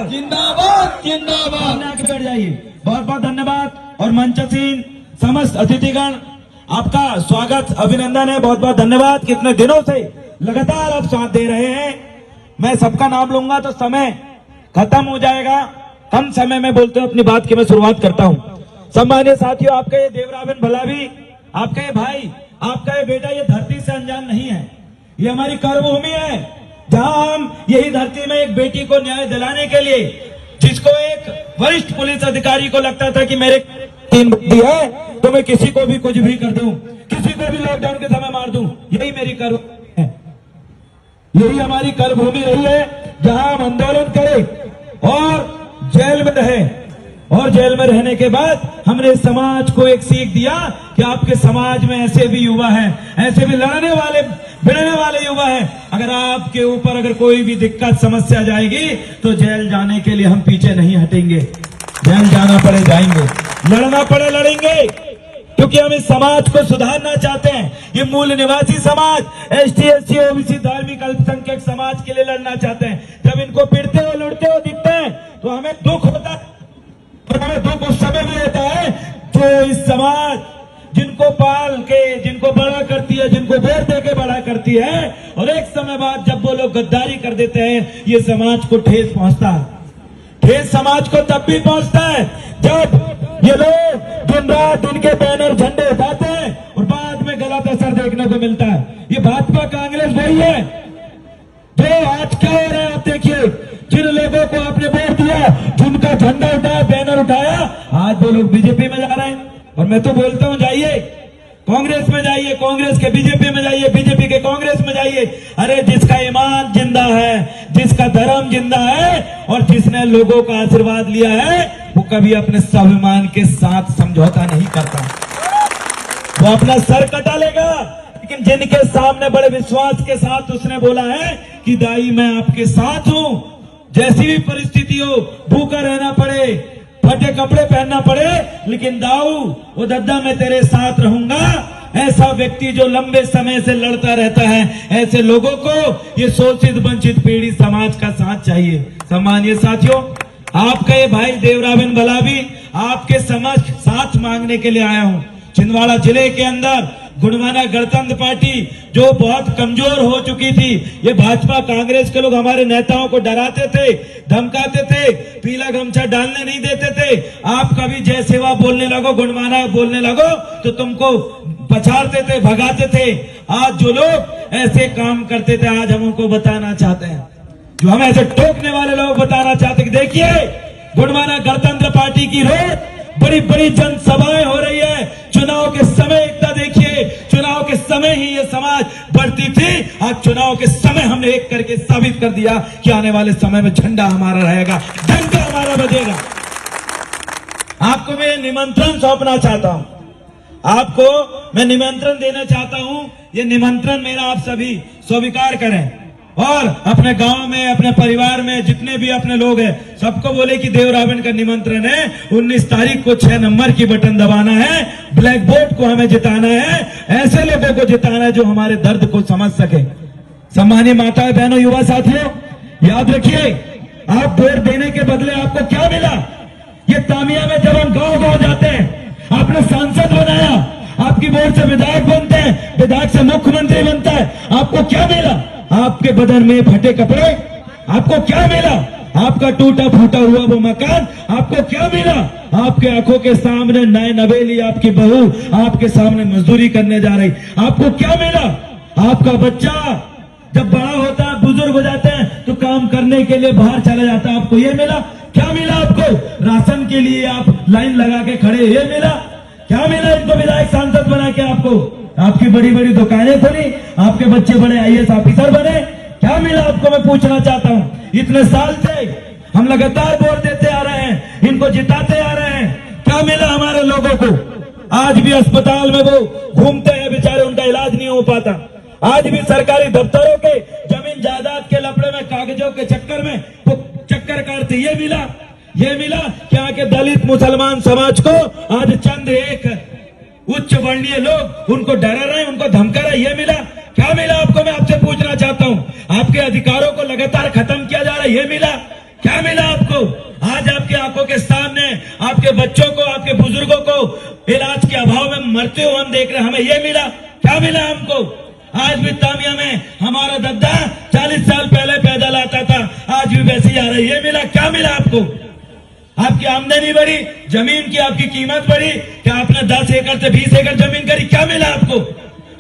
जिंदाबाद जिंदाबाद। आगे बैठ जाइए। बहुत बहुत धन्यवाद। और मंचसीन समस्त अतिथिगण, आपका स्वागत अभिनंदन है। बहुत बहुत धन्यवाद। कितने दिनों से लगातार आप साथ दे रहे हैं। मैं सबका नाम लूंगा तो समय खत्म हो जाएगा। कम समय में बोलते हुए अपनी बात की मैं शुरुआत करता हूं। सम्मानिय साथियों, आपका ये देवराबेन भलावी, आपका ये भाई, आपका ये बेटा, ये धरती से अनजान नहीं है। ये हमारी कर्मभूमि है, जहां हम यही धरती में एक बेटी को न्याय दिलाने के लिए, जिसको एक वरिष्ठ पुलिस अधिकारी को लगता था कि मेरे 3 बुद्धि है तो मैं किसी को भी कुछ भी कर दूं, किसी को भी लॉकडाउन के समय मार दूं, यही मेरी कर्म है, यही हमारी कर्मभूमि रही है, जहां हम आंदोलन करें और जेल में रहे। और जेल में रहने के बाद हमने समाज को एक सीख दिया कि आपके समाज में ऐसे भी युवा हैं, ऐसे भी लड़ने वाले भिड़ने वाले युवा हैं। अगर आपके ऊपर अगर कोई भी दिक्कत समस्या जाएगी तो जेल जाने के लिए हम पीछे नहीं हटेंगे। जेल जाना पड़े जाएंगे, लड़ना पड़े लड़ेंगे, क्योंकि हम इस समाज को सुधारना चाहते हैं। ये मूल निवासी समाज, ST SC OBC धार्मिक अल्पसंख्यक समाज के लिए लड़ना चाहते हैं। जब इनको पीड़ते हुए लड़ते हुए दिखते हैं तो हमें दुख होता है। और हमें दुख उस समय भी होता है जो इस समाज जिनको पाल के, जिनको बड़ा करती है, जिनको वोट दे के बड़ा करती है, और एक समय बाद जब वो लोग गद्दारी कर देते हैं, ये समाज को ठेस पहुंचता है। ठेस समाज को तब भी पहुंचता है जब ये लोग दिन रात इनके बैनर झंडे उठाते हैं और बाद में गलत असर देखने को मिलता है। ये भाजपा कांग्रेस वही है जो आज क्या हो रहा है। आप देखिए, जिन लोगों को आपने वोट दिया, जिनका झंडा उठाया, बैनर उठाया, आज वो लोग बीजेपी में जा रहे हैं। और मैं तो बोलता हूं, जाइए कांग्रेस में, जाइए कांग्रेस के बीजेपी में, जाइए बीजेपी के कांग्रेस में जाइए। अरे जिसका ईमान जिंदा है, जिसका धर्म जिंदा है और जिसने लोगों का आशीर्वाद लिया है, वो कभी अपने स्वाभिमान के साथ समझौता नहीं करता। वो अपना सर कटा लेगा, लेकिन जिनके सामने बड़े विश्वास के साथ उसने बोला है कि दाई मैं आपके साथ हूं, जैसी भी परिस्थिति हो, भूखा रहना पड़े, फटे कपड़े पहनना पड़े, लेकिन दाऊ वो दद्दा मैं तेरे साथ रहूंगा। ऐसा व्यक्ति जो लंबे समय से लड़ता रहता है, ऐसे लोगों को ये शोषित वंचित पीड़ित समाज का साथ चाहिए। सम्मानिय साथियों, आपका ये भाई देवराबेन भलावी आपके समक्ष साथ मांगने के लिए आया हूं। छिंदवाड़ा जिले के अंदर गुणवाना गणतंत्र पार्टी जो बहुत कमजोर हो चुकी थी, ये भाजपा कांग्रेस के लोग हमारे नेताओं को डराते थे, धमकाते थे, पीला गमछा डालने नहीं देते थे। आप कभी जय सेवा बोलने लगो, गुणवाना बोलने लगो तो तुमको पछाड़ते थे, भगाते थे। आज जो लोग ऐसे काम करते थे, आज हम उनको बताना चाहते हैं, जो हम ऐसे टोकने वाले लोग बताना चाहते हैं कि देखिए, गुणवाना गणतंत्र पार्टी की रोड बड़ी बड़ी जनसभाएं हो रही है। चुनाव के समय एकता देखिए, चुनाव के समय ही ये समाज बढ़ती थी। आज चुनाव के समय हमने एक करके साबित कर दिया कि आने वाले समय में झंडा हमारा रहेगा, डंका हमारा बजेगा। आपको मैं निमंत्रण सौंपना चाहता हूं, आपको मैं निमंत्रण देना चाहता हूं। ये निमंत्रण मेरा आप सभी स्वीकार करें और अपने गांव में, अपने परिवार में जितने भी अपने लोग हैं, सबको बोले कि देवराबेन का निमंत्रण है। 19 तारीख को 6 नंबर की बटन दबाना है, ब्लैक बोर्ड को हमें जिताना है, ऐसे लोगों को जिताना है जो हमारे दर्द को समझ सके। सम्मानिय माताएं, बहनों, युवा साथियों, याद रखिए, आप वोट देने के बदले आपको क्या मिला। ये तामिया में जब हम गाँव गाँव जाते हैं, आपने सांसद बनाया, आपकी वोट से विधायक बनते हैं, विधायक से मुख्यमंत्री बनता है, आपको क्या मिला। आपके बदन में फटे कपड़े, आपको क्या मिला। आपका टूटा फूटा हुआ वो मकान, आपको क्या मिला। आपके आंखों के सामने नए नवेली आपकी बहू आपके सामने मजदूरी करने जा रही, आपको क्या मिला। आपका बच्चा जब बड़ा होता है, बुजुर्ग हो जाते हैं, तो काम करने के लिए बाहर चला जाता है, आपको ये मिला। क्या मिला आपको। राशन के लिए आप लाइन लगा के खड़े, ये मिला। क्या मिला इनको विधायक सांसद बना के आपको। आपकी बड़ी बड़ी दुकानें खोली, आपके बच्चे बड़े IAS ऑफिसर बने, क्या मिला आपको, मैं पूछना चाहता हूं। इतने साल से हम लगातार वोट देते आ रहे हैं, इनको जिताते आ रहे हैं, क्या मिला हमारे लोगों को। आज भी अस्पताल में वो घूमते हैं बेचारे, उनका इलाज नहीं हो पाता। आज भी सरकारी दफ्तरों के जमीन जायदाद के लफड़े में, कागजों के चक्कर में वो चक्कर काटते। ये मिला कि यहाँ के दलित मुसलमान समाज को आज चंद एक उच्च वर्णीय लोग उनको डरा रहे हैं, उनको धमका रहे हैं, ये मिला। क्या मिला आपको, मैं आपसे पूछना चाहता हूं। आपके अधिकारों को लगातार खत्म किया जा रहा है, ये मिला। क्या मिला आपको? आज आपकी आंखों के सामने आपके बच्चों को, आपके बुजुर्गों को इलाज के अभाव में मरते हुए हम देख रहे हैं। हमें ये मिला, क्या मिला हमको? आज भी तामिया में हमारा दद्दा 40 साल पहले पैदल आता था, आज भी वैसे ही आ रहा है। ये मिला, क्या मिला आपको? आपकी आमदनी बढ़ी, जमीन की आपकी कीमत बढ़ी, क्या आपने 10 एकड़ से 20 एकड़ जमीन करी? क्या मिला आपको?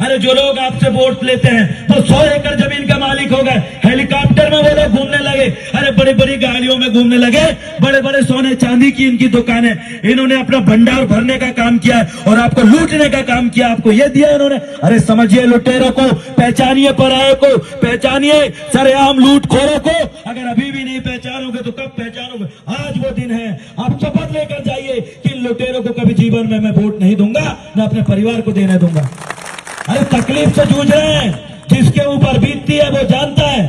अरे जो लोग आपसे वोट लेते हैं वो 100 एकड़ जमीन का मालिक हो गए, हेलीकॉप्टर में वो लोग घूमने लगे, अरे बड़ी बड़ी गाड़ियों में घूमने लगे, बड़े बड़े सोने चांदी की इनकी दुकानें, इन्होंने अपना भंडार भरने का काम किया है और आपको लूटने का काम किया। आपको ये दिया इन्होंने। अरे समझिए लुटेरों को, पहचानिए पराये को, पहचानिए सरेआम लूटखोरों को। अगर अभी भी नहीं पहचानोगे तो कब पहचानोगे? आज वो दिन है, आप शपथ लेकर जाइए कि लुटेरों को कभी जीवन में मैं वोट नहीं दूंगा, न अपने परिवार को देने दूंगा। अरे तकलीफ से जूझ रहे हैं, जिसके ऊपर बीतती है वो जानता है,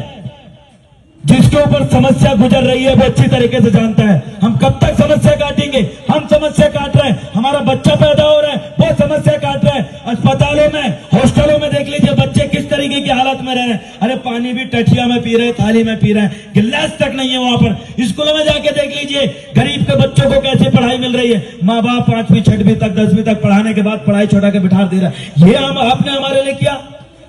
जिसके ऊपर समस्या गुजर रही है वो अच्छी तरीके से जानता है। हम कब तक समस्या काटेंगे? हम समस्या काट रहे हैं, हमारा बच्चा पैदा हो रहा है वो समस्या काट रहे हैं। अस्पतालों में, हॉस्टलों में देख लीजिए बच्चे किस तरीके की हालत में रह रहे हैं। अरे पानी भी टठिया में पी रहे हैं, थाली में पी रहे हैं, गिलास तक नहीं है वहां पर। स्कूलों में जाके देख लीजिए गरीब के बच्चों को कैसे पढ़ाई मिल रही है। माँ बाप 5वीं 6वीं तक 10वीं तक पढ़ाने के बाद पढ़ाई छोड़ा के बिठा दे रहा है। ये आपने हमारे लिए किया?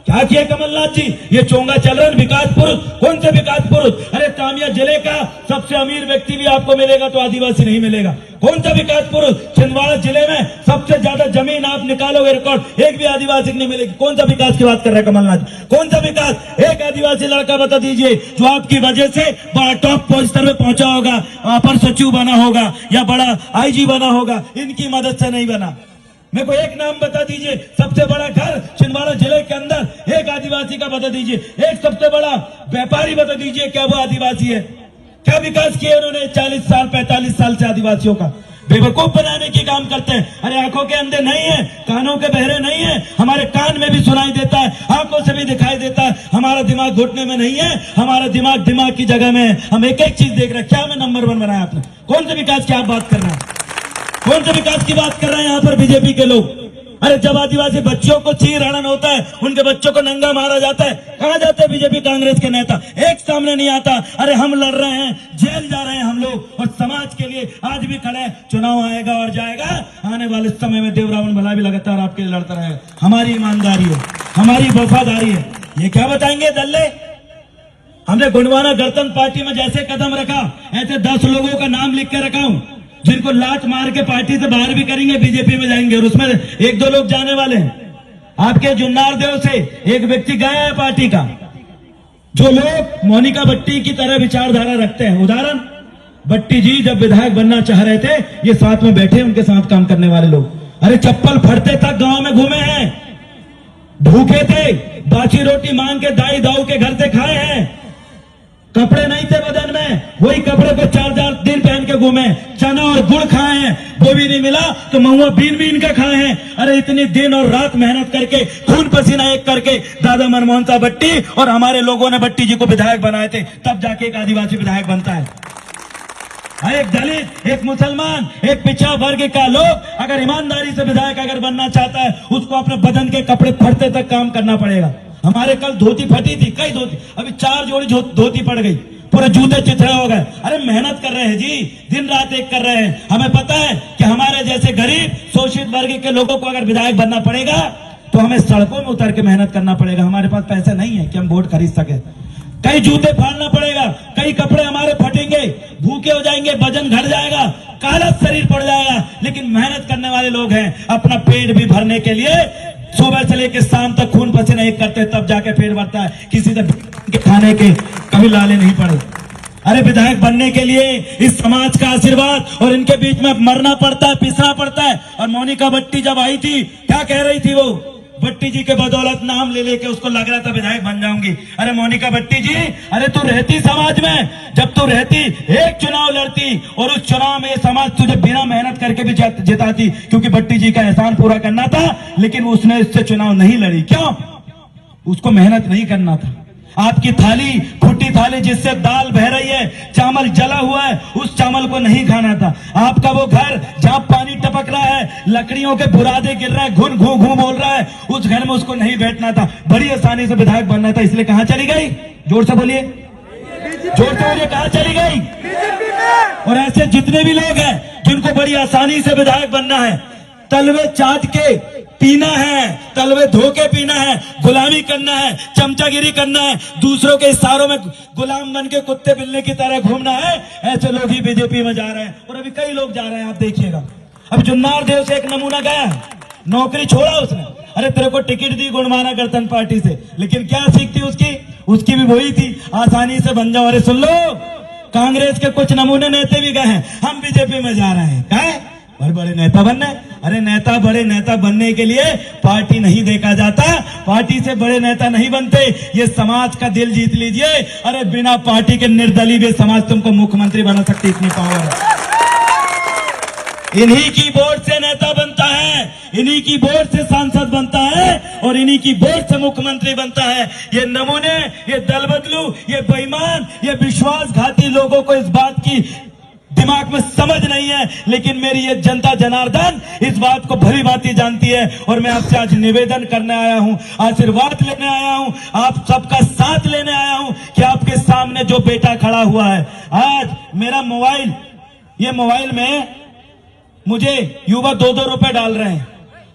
क्या किया कमलनाथ जी? ये चोंगा चल रहा है विकास पुरुष। कौन से विकास पुरुष? अरे तामिया जिले का सबसे अमीर व्यक्ति भी आपको मिलेगा तो आदिवासी नहीं मिलेगा। कौन सा विकास पुरुष? छिंदवाड़ा जिले में सबसे ज्यादा जमीन आप निकालोगे रिकॉर्ड, एक भी आदिवासी नहीं मिलेगी। कौन सा विकास की बात कर रहे हैं कमलनाथ? कौन सा विकास? एक आदिवासी लड़का बता दीजिए जो आपकी वजह से बड़ा टॉप पोस्टर में पहुंचा होगा, अपर सचिव बना होगा या बड़ा IG बना होगा, इनकी मदद से नहीं बना। मेरे को एक नाम बता दीजिए, सबसे बड़ा घर छिंदवाड़ा जिले के अंदर एक आदिवासी का बता दीजिए। एक सबसे बड़ा व्यापारी बता दीजिए, क्या वो आदिवासी है? क्या विकास किया उन्होंने 40 साल 45 साल से आदिवासियों का? बेवकूफ बनाने की काम करते हैं। अरे आंखों के अंधे नहीं है, कानों के बहरे नहीं है, हमारे कान में भी सुनाई देता है, आंखों से भी दिखाई देता है। हमारा दिमाग घुटने में नहीं है, हमारा दिमाग की जगह में है। हम एक एक चीज देख रहे हैं। क्या में नंबर 1 बनाया आपने? कौन से विकास की आप बात कर रहे हैं? कौन से विकास की बात कर रहे हैं यहाँ पर बीजेपी के लोग? अरे जब आदिवासी बच्चों को चीर हरण होता है, उनके बच्चों को नंगा मारा जाता है, कहाँ जाते हैं बीजेपी कांग्रेस के नेता? एक सामने नहीं आता। अरे हम लड़ रहे हैं, जेल जा रहे हैं हम लोग और समाज के लिए आज भी खड़े। चुनाव आएगा और जाएगा, आने वाले समय में देवरावण भला भी लगातार आपके लिए लड़ता रहेगा। हमारी ईमानदारी है, हमारी वफादारी है। ये क्या बताएंगे दल्ले? हमने गुणवाना गणतंत्र पार्टी में जैसे कदम रखा, ऐसे 10 लोगों का नाम लिख के रखा हूं जिनको लात मार के पार्टी से बाहर भी करेंगे, बीजेपी में जाएंगे। और उसमें 1-2 लोग जाने वाले हैं। आपके जुन्नार देव से एक व्यक्ति गया है पार्टी का, जो लोग मोनिका भट्टी की तरह विचारधारा रखते हैं। उदाहरण, भट्टी जी जब विधायक बनना चाह रहे थे, ये साथ में बैठे उनके साथ काम करने वाले लोग। अरे चप्पल फटते तक गांव में घूमे हैं, भूखे थे, बासी रोटी मांग के दाई दाऊ के घर से खाए हैं, कपड़े नहीं थे बदन में, वही कपड़े को 4-4 दिन पहन के घूमे, चना और गुड़ खाए हैं, वो भी नहीं मिला तो महुआ बीन का खाए हैं। अरे इतनी दिन और रात मेहनत करके, खून पसीना एक करके दादा मनमोहन साहब भट्टी और हमारे लोगों ने भट्टी जी को विधायक बनाए थे, तब जाके एक आदिवासी विधायक बनता है। एक दलित, एक मुसलमान, एक पिछड़ा वर्ग का लोग अगर ईमानदारी से विधायक अगर बनना चाहता है, उसको अपने बदन के कपड़े फटते तक काम करना पड़ेगा। हमारे कल धोती फटी थी, कई धोती, अभी 4 जोड़ी धोती पड़ गई, पूरे जूते चिथड़े हो गए। अरे मेहनत कर रहे हैं जी, दिन रात एक कर रहे हैं। हमें पता है कि हमारे जैसे गरीब शोषित वर्ग के लोगों को अगर विधायक बनना पड़ेगा तो हमें सड़कों में उतर के मेहनत करना पड़ेगा। हमारे पास पैसा नहीं है कि हम वोट खरीद सके। कई जूते फाड़ना पड़ेगा, कई कपड़े हमारे फटेंगे, भूखे हो जाएंगे, वजन घट जाएगा, काला शरीर पड़ जाएगा। लेकिन मेहनत करने वाले लोग हैं, अपना पेट भी भरने के लिए सुबह से लेकर शाम तक खून पसीना एक करते, तब जाके पेट भरता है। किसी से खाने के कभी लाले नहीं पड़े। अरे विधायक बनने के लिए इस समाज का आशीर्वाद और इनके बीच में मरना पड़ता है, पिसना पड़ता है। और मोनिका भट्टी जब आई थी, क्या कह रही थी वो? भट्टी जी के बदौलत नाम ले लेके उसको लग रहा था विधायक बन जाऊंगी। अरे मोनिका भट्टी जी, अरे तू रहती समाज में, जब तू रहती एक चुनाव लड़ती और उस चुनाव में समाज तुझे बिना मेहनत करके भी जिताती, क्योंकि भट्टी जी का एहसान पूरा करना था। लेकिन उसने इससे चुनाव नहीं लड़ी। क्यों? उसको मेहनत नहीं करना था। आपकी थाली, फूटी थाली जिससे दाल बह रही है, चावल जला हुआ है, उस चावल को नहीं खाना था। आपका वो घर जहां पानी टपक रहा है, लकड़ियों के बुरादे गिर रहा है, घुन घू घू बोल रहा है, उस घर में उसको नहीं बैठना था। बड़ी आसानी से विधायक बनना था, इसलिए कहां चली गई? जोर से बोलिए। जोर से बोलिए, कहाँ चली गई? और ऐसे जितने भी लोग हैं जिनको बड़ी आसानी से विधायक बनना है, तलवे चाट के पीना है, तलवे धो के पीना है, गुलामी करना है, चमचागिरी करना है, दूसरों के इशारों में गुलाम बन के कुत्ते बिल्ली की तरह घूमना है, ऐसे लोग ही बीजेपी में जा रहे हैं। और अभी कई लोग जा रहे हैं, आप देखिएगा। अब जुन्नार देव से एक नमूना गया है, नौकरी छोड़ा उसने, अरे तेरे को टिकट दी गुणमाना गणतंत्र पार्टी से, लेकिन क्या सीख थी उसकी भी वही थी, आसानी से बन जाओ। अरे सुन लो, कांग्रेस के कुछ नमूने नेता भी गए हैं, हम बीजेपी में जा रहे हैं, क्या बड़े बड़े नेता बनने। अरे नेता, बड़े नेता बनने के लिए पार्टी नहीं देखा जाता, पार्टी से बड़े नेता नहीं बनते, ये समाज का दिल जीत लीजिए। अरे बिना पार्टी के निर्दलीय भी समाज तुमको मुख्यमंत्री बना सकती, इतनी पावर है। इन्हीं की वोट से नेता बनता है, इन्हीं की वोट से सांसद बनता है और इन्हीं की वोट से मुख्यमंत्री बनता है। ये नमूने, ये दल बदलू, ये बेईमान, ये विश्वासघाती लोगों को इस बात की दिमाग में समझ नहीं है, लेकिन मेरी ये जनता जनार्दन इस बात को भली भांति जानती है। और मैं आपसे आज निवेदन करने आया हूं, आशीर्वाद लेने आया हूं, आप सबका साथ लेने आया हूं कि आपके सामने जो बेटा खड़ा हुआ है, आज मेरा मोबाइल, ये मोबाइल में मुझे युवा 2-2 रुपए डाल रहे हैं।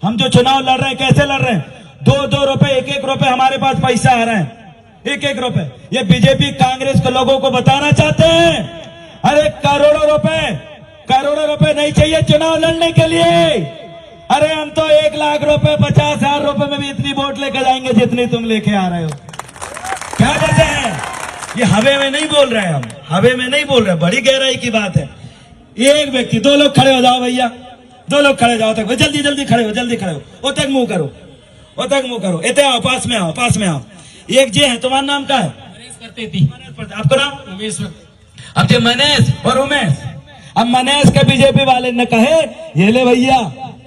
हम जो चुनाव लड़ रहे हैं, कैसे लड़ रहे हैं? 2-2 रुपए, 1-1 रुपए हमारे पास पैसा आ रहा है, 1-1 रुपए। ये बीजेपी कांग्रेस के लोगों को बताना चाहते हैं, अरे करोड़ों रुपए नहीं चाहिए चुनाव लड़ने के लिए। अरे हम तो 1 लाख रुपए, 50,000 रुपए में भी इतनी वोट लेकर जाएंगे जितनी तुम लेके आ रहे हो। क्या करते हैं? ये हवे में नहीं बोल रहे हैं, हम हवे में नहीं बोल रहे, बड़ी गहराई की बात है। एक व्यक्ति, 2 लोग खड़े हो जाओ भैया, 2 लोग खड़े जाओ, तक जल्दी खड़े हो, जल्दी खड़े हो, ओ तक मुंह करो, ओ तक मुंह करो, इतने आओ, पास में आओ, पास में आओ। एक जे है, तुम्हारा नाम क्या है? आपका नाम? उमेश। अब जो मनेश और उमेश, अब मनेश के बीजेपी वाले ने कहे, ये ले भैया,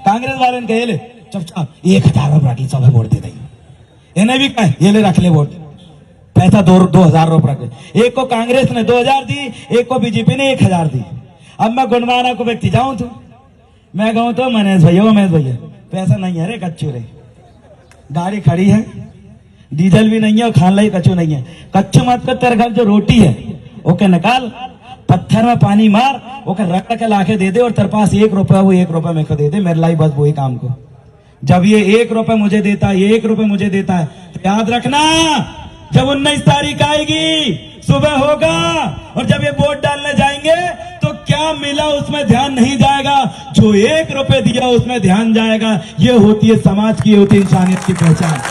कांग्रेस वाले ने कहे, ले चुपचाप 1,000 रुपए रख ली, सब वोट दे देंगे। इन्हें भी कहे, ये ले रख ले वोट, पैसा 2,000 रुपए रख ले। एक को कांग्रेस ने 2,000 दी, एक को बीजेपी ने 1,000 दी। अब मैं गुणमाना को व्यक्ति जाऊं तो मैं कहूं तो मनेश भैया, उमेश भैया, पैसा नहीं है रे कच्चू रे, गाड़ी खड़ी है, डीजल भी नहीं है और खान लाई कच्चू नहीं है। कच्चू मत कर, तेरे घर जो रोटी है ओके निकाल, पत्थर में पानी मार, ओके रख के लाके दे दे, और तेरे पास 1 रुपया, वो 1 रुपया मेरे को दे दे, मेरे लाई बस वही काम को। जब ये 1 रुपया मुझे देता है, ये 1 रुपया मुझे देता है, तो याद रखना, जब 19 तारीख आएगी, सुबह होगा, और जब ये वोट डालने जाएंगे तो क्या मिला उसमें ध्यान नहीं जाएगा, जो 1 रुपए दिया उसमें ध्यान जाएगा। ये होती है समाज की, होती है इंसानियत की पहचान।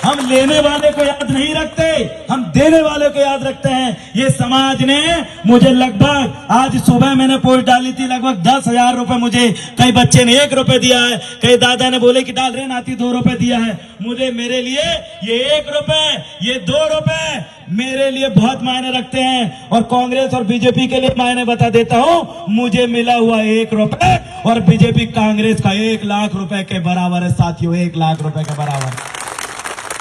हम लेने वाले को याद नहीं रखते, हम देने वाले को याद रखते हैं। ये समाज ने मुझे लगभग, आज सुबह मैंने पोस्ट डाली थी, लगभग 10,000 रुपए मुझे, कई बच्चे ने 1 रुपए दिया है, कई दादा ने बोले कि डाल रहे नाती 2 रुपए दिया है। मुझे, मेरे लिए ये 1 रुपए, ये 2 रुपए मेरे लिए बहुत मायने रखते हैं। और कांग्रेस और बीजेपी के लिए मायने बता देता हूं, मुझे मिला हुआ 1 रुपए और बीजेपी कांग्रेस का 1 लाख रुपए के बराबर है साथियों, 1 लाख रुपए के बराबर।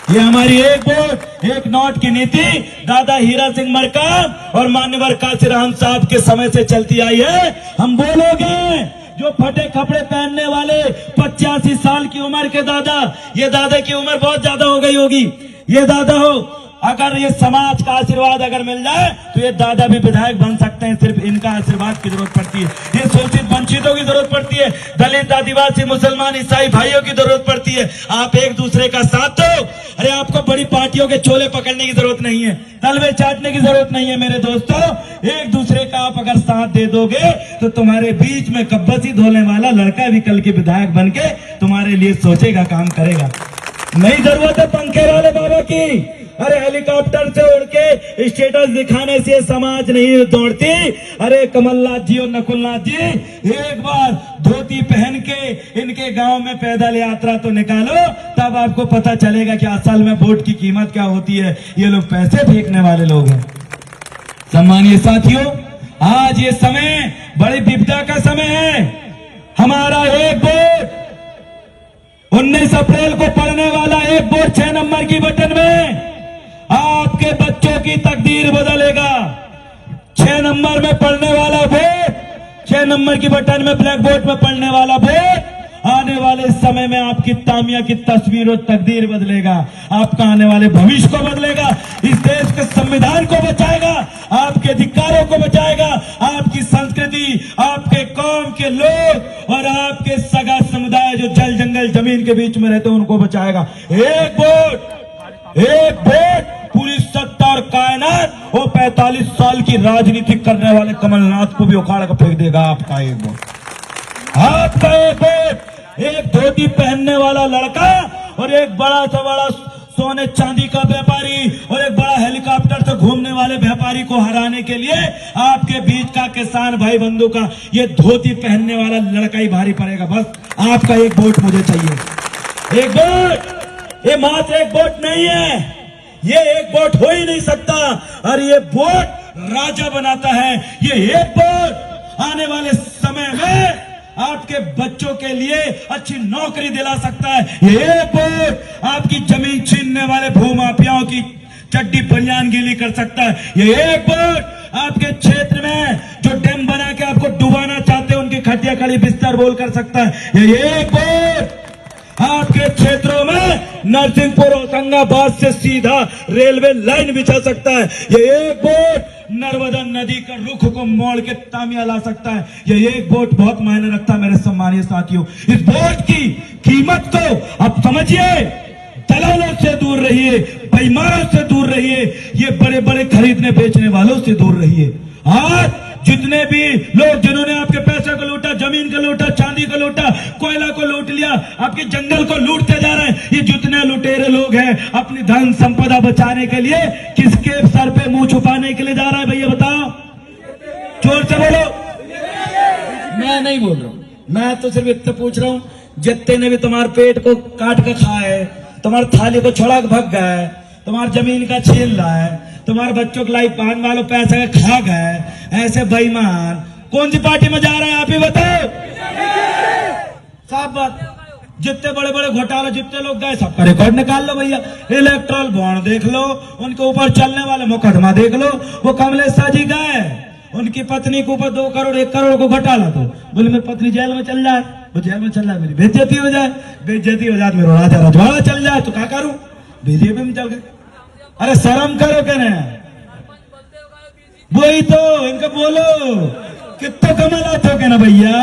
ये हमारी एक वोट, एक नोट की नीति दादा हीरा सिंह मरकाम और मान्यवर कासिर अहमद साहब के समय से चलती आई है। हम बोलोगे, जो फटे कपड़े पहनने वाले 85 साल की उम्र के दादा, ये दादा की उम्र बहुत ज्यादा हो गई होगी, ये दादा हो, अगर ये समाज का आशीर्वाद अगर मिल जाए तो ये दादा भी विधायक बन सकते हैं। सिर्फ इनका आशीर्वाद की जरूरत पड़ती है, ये शोषित वंचितों की जरूरत पड़ती है, दलित, आदिवासी, मुसलमान, ईसाई भाइयों की जरूरत पड़ती है। आप एक दूसरे का साथ दो। अरे आपको बड़ी पार्टियों के चोले पकड़ने की जरूरत नहीं है, तलवे चाटने की जरूरत नहीं है मेरे दोस्तों। एक दूसरे का आप अगर साथ दे दोगे तो तुम्हारे बीच में कब्बसी धोने वाला लड़का भी कल के विधायक बन के तुम्हारे लिए सोचेगा, काम करेगा। नहीं जरूरत है पंखे वाले बाबा की, अरे हेलीकॉप्टर से उड़ के स्टेटस दिखाने से समाज नहीं दौड़ती। अरे कमलनाथ जी और नकुलनाथ जी, एक बार धोती पहन के इनके गांव में पैदल यात्रा तो निकालो, तब आपको पता चलेगा कि असल में वोट की कीमत क्या होती है। ये लोग पैसे फेंकने वाले लोग हैं। सम्मानीय साथियों, आज ये समय बड़ी विपदा का समय है। हमारा एक वोट 19 अप्रैल को पड़ने वाला एक वोट 6 नंबर की बटन में आपके बच्चों की तकदीर बदलेगा। 6 नंबर में पढ़ने वाला वोट, 6 नंबर की बटन में ब्लैक बोर्ड में पढ़ने वाला वोट आने वाले समय में आपकी तामिया की तस्वीर और तकदीर बदलेगा, आपका आने वाले भविष्य को बदलेगा, इस देश के संविधान को बचाएगा, आपके अधिकारों को बचाएगा, आपकी संस्कृति, आपके कौम के लोग और आपके सगा समुदाय जो जल जंगल जमीन के बीच में रहते हैं उनको बचाएगा। एक वोट पूरी सत्ता और कायनात वो 45 साल की राजनीति करने वाले कमलनाथ को भी उखाड़ कर फेंक देगा। आपका एक वोट, आपका एक वोट, एक धोती पहनने वाला लड़का और एक बड़ा सा बड़ा सोने चांदी का व्यापारी और एक बड़ा हेलीकॉप्टर से घूमने वाले व्यापारी को हराने के लिए आपके बीच का किसान भाई बंधु का ये धोती पहनने वाला लड़का ही भारी पड़ेगा। बस आपका एक वोट मुझे चाहिए। एक वोट, ये मात्र एक वोट नहीं है, ये एक वोट हो ही नहीं सकता और ये वोट राजा बनाता है। ये एक वोट आने वाले समय में आपके बच्चों के लिए अच्छी नौकरी दिला सकता है। ये एक वोट आपकी जमीन छीनने वाले भूमाफियाओं की चड्डी बनियान गीली कर सकता है। ये एक वोट आपके क्षेत्र में जो डैम बना के आपको डुबाना चाहते हैं उनकी खटिया खड़ी बिस्तर बोल कर सकता है। ये एक वोट आपके क्षेत्रों में नरसिंहपुर होशंगाबाद से सीधा रेलवे लाइन बिछा सकता है। ये एक वोट नर्मदा नदी का रुख को मोड़ के तामिया ला सकता है। ये एक वोट बहुत मायने रखता है मेरे सम्मानीय साथियों। इस वोट की कीमत को आप समझिए, दलालों से दूर रहिए, बेईमानों से दूर रहिए, ये बड़े बड़े खरीदने बेचने वालों से दूर रहिए। आज जितने भी लोग जिन्होंने आपके पैसे को लूटा, जमीन को लूटा, चांदी को लूटा, कोयला को लूट लिया, आपके जंगल को लूटते जा रहे हैं, ये जितने लुटेरे लोग हैं अपनी धन संपदा बचाने के लिए किसके सर पे मुंह छुपाने के लिए जा रहा है भैया बताओ? जोर से बोलो। मैं नहीं बोल रहा हूं, मैं तो सिर्फ इतना पूछ रहा हूं, जितने ने भी तुम्हारे पेट को काट के खाए, तुम्हारी थाली को छोड़ा के भग गए, तुम्हारी जमीन का छीन रहा है, तुम्हारे बच्चों के लाइफ पान वालों पैसे खा गए, ऐसे बेईमान कौन सी पार्टी में जा रहे हैं आप ही बताओ? साफ बात, जितने बड़े बड़े घोटाले जितने लोग गए सबका रिकॉर्ड निकाल लो भैया। इलेक्ट्रल बॉन्ड देख लो, उनके ऊपर चलने वाले मुकदमा देख लो। वो कमलेश शाह जी गए, उनकी पत्नी के ऊपर 2 करोड़ 1 करोड़ को घोटाला, तो बोले मेरी पत्नी जेल में चल जाए, वो जेल में चल जाए, मेरी बेइज्जती हो जाए, बेइज्जती हो जाए, मेरा राजा रजवाड़ा चल जाए, तो क्या करूं? बीजेपी में चल गए। अरे शर्म करो क्या ना, वही तो इनका बोलो कितो कमला तो क्या ना भैया,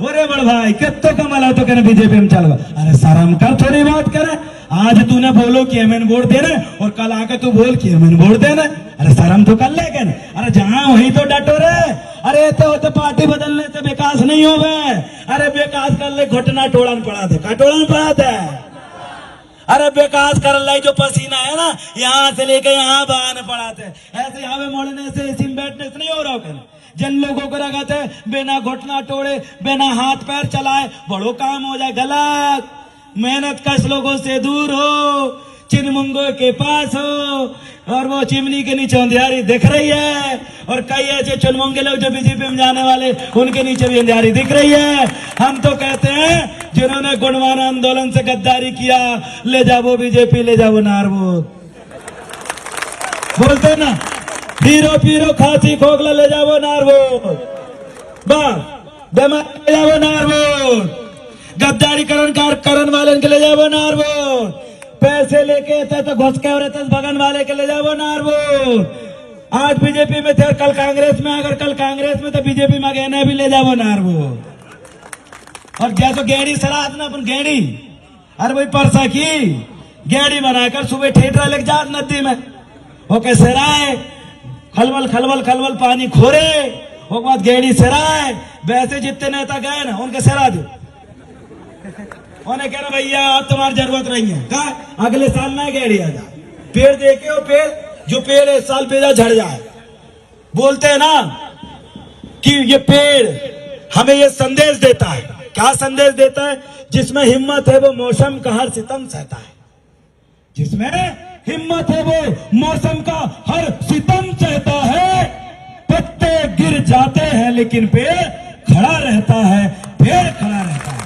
अरे बड़ भाई कितो कमला तो क्या ना बीजेपी में चल गए। अरे शर्म कर, थोड़ी बात करे। आज तूने बोलो कि एमएन वोट देना और कल आके तू बोल कि एमएन वोट देना, अरे शर्म तो कर ले क्या ना। अरे जहां वहीं तो डटो रे। अरे तो पार्टी बदलने से विकास नहीं हो गए, अरे विकास कर ले घुटना टोड़न पड़ा थे, का टोड़न पड़ा था। अरे विकास कर लाई जो पसीना है ना यहाँ से लेके यहाँ बहाने पड़ाते, ऐसे यहाँ पे मोड़ने से इसी में बैठने से नहीं हो रहा होगा। जिन लोगों को लगाते बिना घुटना टोड़े बिना हाथ पैर चलाए बड़ो काम हो जाए, गलत। मेहनत कश लोगों से दूर हो, चिनमुंगो के पास हो और वो चिमनी के नीचे अंधियारी दिख रही है। और कई ऐसे चुनमुंगे लोग जो बीजेपी में जाने वाले उनके नीचे भी अंधियारी दिख रही है। हम तो कहते हैं जिन्होंने गुणवाना आंदोलन से गद्दारी किया, ले जाओ बीजेपी, ले जाओ नारवो, बोलते ना, हीरो पीरो खांसी खोखला ले जाओ नारवो, बस बेमार ले जाओ नारवो, गद्दारी करण वाले के ले जाओ नारवो, पैसे लेके तो घुस के और भगन वाले के ले जाओ नारवो। आज बीजेपी में थे, कल कांग्रेस में, अगर कल कांग्रेस में तो बीजेपी में गए ना भी ले जाओ नारवो। और जैसे गेड़ी सरात ना अपन गेड़ी, अरे भाई परसा की गेड़ी बनाकर सुबह ठेठरा लेके जा नदी में, वो कैसे राय खलबल खलबल खलबल पानी खोरे, वो बाद गेड़ी सराय, वैसे जितने नेता गए ना उनके सरा दो, उन्हें कहना भैया अब तुम्हारी जरूरत नहीं है, कहा अगले साल ना गेड़ी आ जाए, पेड़ देखे हो, पेड़ जो पेड़ इस साल पेड़ झड़ जाए। बोलते हैं ना कि ये पेड़ हमें ये संदेश देता है, क्या संदेश देता है? जिसमें हिम्मत है वो मौसम का हर सितम सहता है, जिसमें हिम्मत है वो मौसम का हर सितम सहता है। पत्ते गिर जाते हैं लेकिन पेड़ खड़ा रहता है, पेड़ खड़ा रहता है।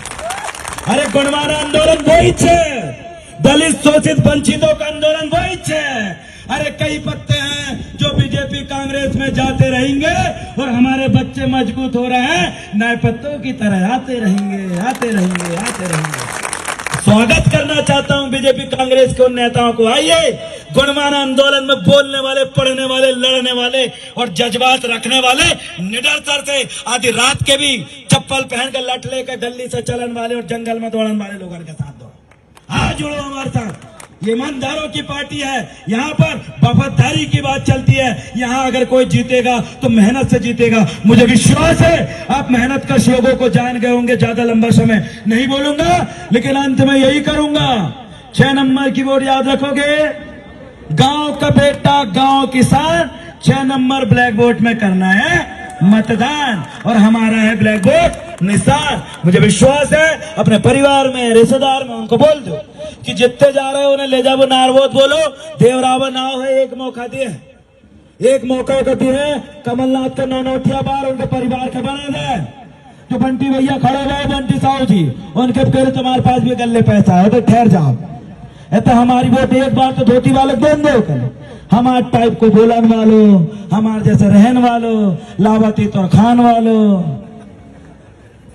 अरे गुणवाना आंदोलन वही है, दलित शोषित वंचितों का आंदोलन वही है, अरे कई पत्ते हैं जो बीजेपी कांग्रेस में जाते रहेंगे और हमारे बच्चे मजबूत हो रहे हैं, नए पत्तों की तरह आते रहेंगे, आते रहेंगे, आते रहेंगे। स्वागत करना चाहता हूं बीजेपी कांग्रेस के उन नेताओं को, आइए गुणवाना आंदोलन में बोलने वाले, पढ़ने वाले, लड़ने वाले और जज्बात रखने वाले, निडरता से आधी रात के भी चप्पल पहनकर लठ लेकर गली से चलन वाले और जंगल में दौड़ने वाले लोगों के साथ दो, आज जुड़ो हमारे साथ। ये ईमानदारों की पार्टी है, यहाँ पर वफादारी की बात चलती है। यहाँ अगर कोई जीतेगा तो मेहनत से जीतेगा, मुझे विश्वास है आप मेहनत कश लोगों को जान गए होंगे। ज्यादा लंबा समय नहीं बोलूंगा, लेकिन अंत में यही करूंगा, 6 नंबर की वोट याद रखोगे, गांव का बेटा गांव किसान, 6 नंबर ब्लैक बोर्ड में करना है मतदान और हमारा है ब्लैक बोर्ड निशान। मुझे विश्वास है अपने परिवार में, रिश्तेदार में उनको बोल दो कि जितने जा रहे हो उन्हें ले जाओ नारवोत बोलो, देवरावा नाव है, एक मौका दिए, एक मौका का दिए। कमलनाथ का नौनौठिया बार उनके परिवार के बने थे, जो बंटी भैया खड़े रहे, बंटी साहू जी, उनके कह तुम्हारे पास भी गले पैसा है तो ठहर जाओ, तो हमारी वोट एक बार तो धोती वाले देन दो, हमारे टाइप को बोलन वालो, हमारे जैसे रहन वालो, लावती तो खान वालो,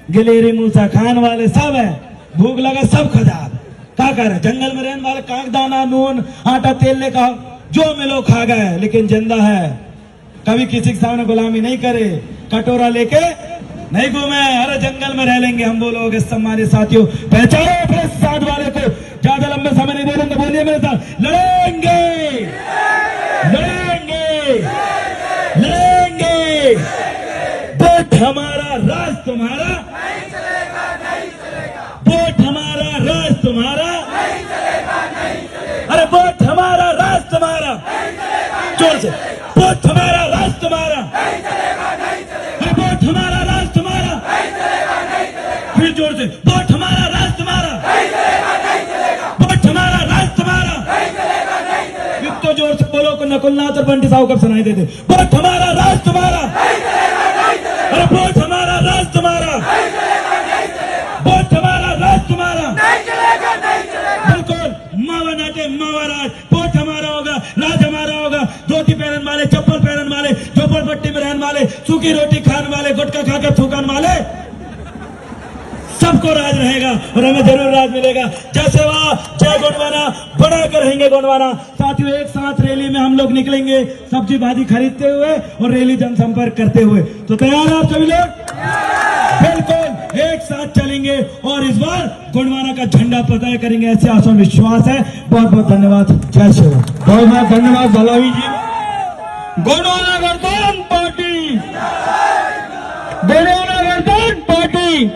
गिलेरी मूसा खान वाले सब है, भूख लगा सब खजाब, क्या करे जंगल में रहने वाले, काक दाना नून आटा तेल लेकर जो मिलो खा गए, लेकिन जिंदा है, कभी किसी के सामने गुलामी नहीं करे, कटोरा लेके नहीं घूमे, अरे जंगल में रह लेंगे हम। बोलोगे सम्मानित साथियों, पहचानो अपने साथ वाले को, ज्यादा लंबे समय नहीं बोलेंगे, बोलिए मेरे साथ, लड़ेंगे, लड़ेंगे, लड़ेंगे, वोट हमारा राज तुम्हारा, वोट हमारा राज तुम्हारा, अरे वोट हमारा राज तुम्हारा, जोर से, वोट हमारा राज तुम्हारा, अरे वोट हमारा राज तुम्हारा, फिर जोर से, वोट हमारा राज तुम्हारा, वोट हमारा राज तुम्हारा, इतना जोर से बोलो को नकुलनाथ और बंटी साहब कब सुनाई देते, वोट हमारा राज तुम्हारा, अरे वोट हमारा राज तुम्हारा, वोट हमारा राज तुम्हारा, बिल्कुल मावा नाटे मावा राज, वोट हमारा होगा, राज हमारा होगा। धोती पहनने वाले, चप्पल पहनने वाले, झोपड़पट्टी में रहने वाले, सूखी रोटी खाने वाले, गुटखा खाकर थूकने वाले, सबको राज रहेगा और हमें जरूर राज मिलेगा। जय सेवा, जय गोंडवाना, बड़ा कर रहेंगे गोंडवाना। साथियों, एक साथ रैली में हम लोग निकलेंगे, सब्जी भाजी खरीदते हुए और रैली जनसंपर्क करते हुए, तो तैयार है आप सभी लोग? बिल्कुल एक साथ चलेंगे और इस बार गोंडवाना का झंडा फतह करेंगे, ऐसे आसान विश्वास है। बहुत बहुत धन्यवाद, जय सेवा। बहुत बहुत धन्यवाद भलावी जी। गोंडवाना गणतंत्र पार्टी, गोंडवाना गणतंत्र पार्टी।